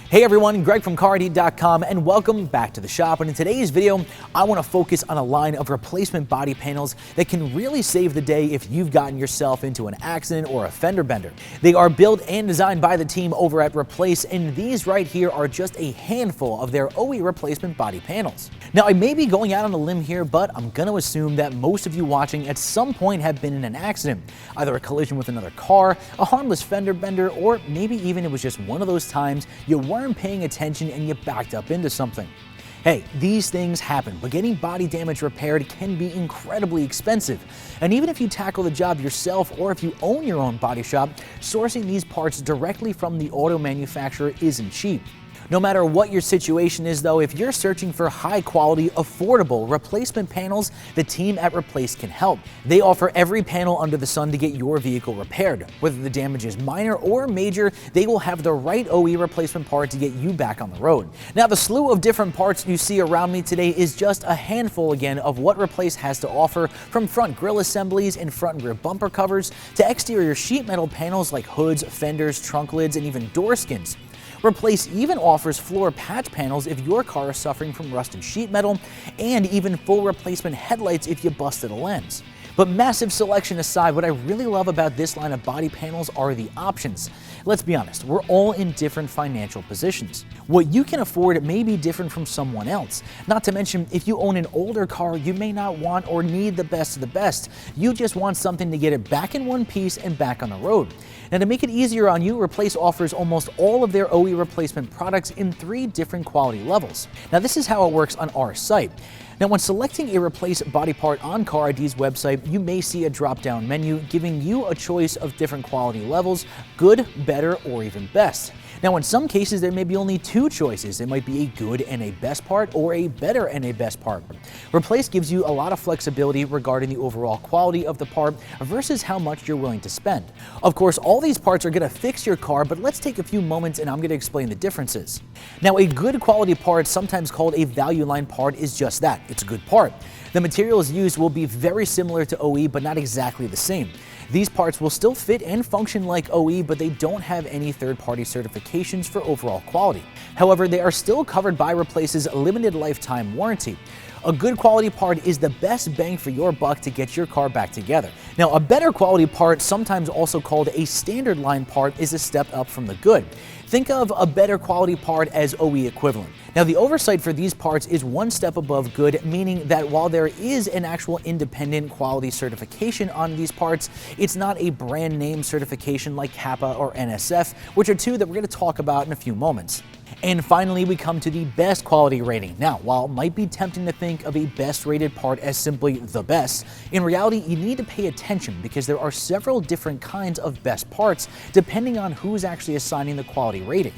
Hey everyone, Greg from CarHeat.com and welcome back to the shop. And in today's video, I want to focus on a line of replacement body panels that can really save the day if you've gotten yourself into an accident or a fender bender. They are built and designed by the team over at Replace, and these right here are just a handful of their OE replacement body panels. Now, I may be going out on a limb here, but I'm going to assume that most of you watching at some point have been in an accident, either a collision with another car, a harmless fender bender, or maybe even it was just one of those times you weren't paying attention and you backed up into something. Hey, these things happen, but getting body damage repaired can be incredibly expensive. And even if you tackle the job yourself or if you own your own body shop, sourcing these parts directly from the auto manufacturer isn't cheap. No matter what your situation is though, if you're searching for high quality, affordable replacement panels, the team at Replace can help. They offer every panel under the sun to get your vehicle repaired. Whether the damage is minor or major, they will have the right OE replacement part to get you back on the road. Now, the slew of different parts you see around me today is just a handful again of what Replace has to offer, from front grille assemblies and front and rear bumper covers to exterior sheet metal panels like hoods, fenders, trunk lids, and even door skins. Replace even offers floor patch panels if your car is suffering from rusted sheet metal, and even full replacement headlights if you busted a lens. But massive selection aside, what I really love about this line of body panels are the options. Let's be honest, we're all in different financial positions. What you can afford may be different from someone else. Not to mention, if you own an older car, you may not want or need the best of the best. You just want something to get it back in one piece and back on the road. Now, to make it easier on you, Replace offers almost all of their OE replacement products in 3 different quality levels. Now, this is how it works on our site. Now, when selecting a Replace body part on Car ID's website, you may see a drop-down menu giving you a choice of different quality levels: good, better, or even best. Now, in some cases, there may be only 2 choices. It might be a good and a best part, or a better and a best part. Replace gives you a lot of flexibility regarding the overall quality of the part versus how much you're willing to spend. Of course, all these parts are going to fix your car, but let's take a few moments and I'm going to explain the differences. Now, a good quality part, sometimes called a value line part, is just that. It's a good part. The materials used will be very similar to OE, but not exactly the same. These parts will still fit and function like OE, but they don't have any third-party certifications for overall quality. However, they are still covered by Replace's limited lifetime warranty. A good quality part is the best bang for your buck to get your car back together. Now, a better quality part, sometimes also called a standard line part, is a step up from the good. Think of a better quality part as OE equivalent. Now, the oversight for these parts is one step above good, meaning that while there is an actual independent quality certification on these parts, it's not a brand name certification like CAPA or NSF, which are 2 that we're going to talk about in a few moments. And finally, we come to the best quality rating. Now, while it might be tempting to think of a best rated part as simply the best, in reality, you need to pay attention because there are several different kinds of best parts depending on who's actually assigning the quality rating.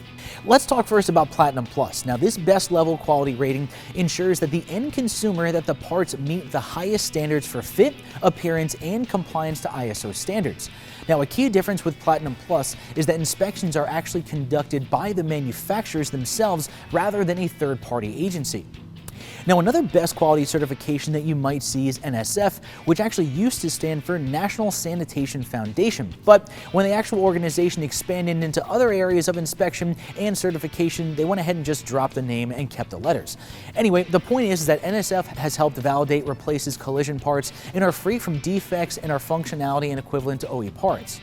Let's talk first about Platinum Plus. Now, this best level quality rating ensures that the end consumer that the parts meet the highest standards for fit, appearance, and compliance to ISO standards. Now, a key difference with Platinum Plus is that inspections are actually conducted by the manufacturers themselves rather than a third-party agency. Now, another best quality certification that you might see is NSF, which actually used to stand for National Sanitation Foundation. But when the actual organization expanded into other areas of inspection and certification, they went ahead and just dropped the name and kept the letters. Anyway, the point is that NSF has helped validate Replace's collision parts and are free from defects and are functionality and equivalent to OE parts.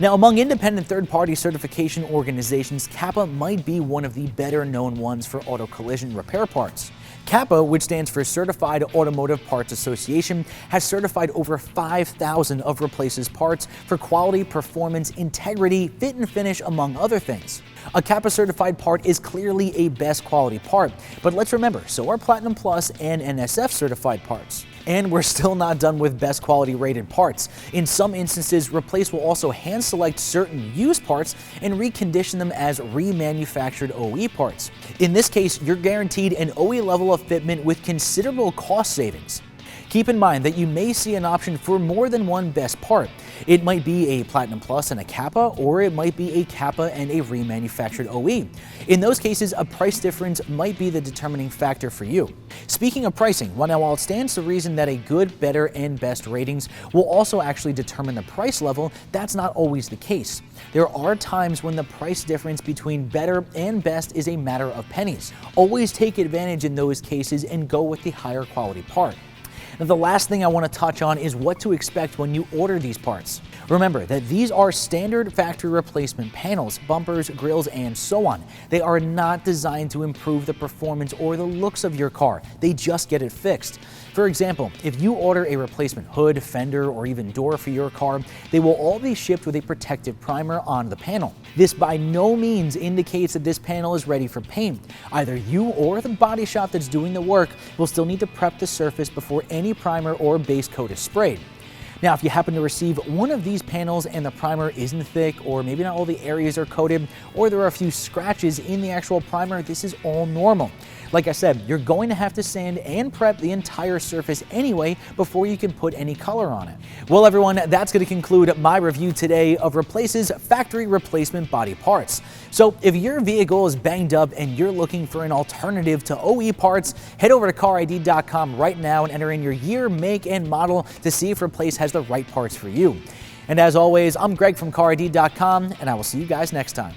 Now, among independent third-party certification organizations, CAPA might be one of the better-known ones for auto collision repair parts. CAPA, which stands for Certified Automotive Parts Association, has certified over 5,000 of Replace's parts for quality, performance, integrity, fit and finish, among other things. A CAPA certified part is clearly a best quality part, but let's remember, so are Platinum Plus and NSF certified parts. And we're still not done with best quality rated parts. In some instances, Replace will also hand select certain used parts and recondition them as remanufactured OE parts. In this case, you're guaranteed an OE level of fitment with considerable cost savings. Keep in mind that you may see an option for more than one best part. It might be a Platinum Plus and a CAPA, or it might be a CAPA and a remanufactured OE. In those cases, a price difference might be the determining factor for you. Speaking of pricing, while it stands to reason that a good, better, and best ratings will also actually determine the price level, that's not always the case. There are times when the price difference between better and best is a matter of pennies. Always take advantage in those cases and go with the higher quality part. Now, the last thing I want to touch on is what to expect when you order these parts. Remember that these are standard factory replacement panels, bumpers, grills, and so on. They are not designed to improve the performance or the looks of your car. They just get it fixed. For example, if you order a replacement hood, fender, or even door for your car, they will all be shipped with a protective primer on the panel. This by no means indicates that this panel is ready for paint. Either you or the body shop that's doing the work will still need to prep the surface before any primer or base coat is sprayed. Now, if you happen to receive one of these panels and the primer isn't thick, or maybe not all the areas are coated, or there are a few scratches in the actual primer, this is all normal. Like I said, you're going to have to sand and prep the entire surface anyway before you can put any color on it. Well, everyone, that's going to conclude my review today of Replace's factory replacement body parts. So if your vehicle is banged up and you're looking for an alternative to OE parts, head over to carid.com right now and enter in your year, make, and model to see if Replace has the right parts for you. And as always, I'm Greg from carid.com, and I will see you guys next time.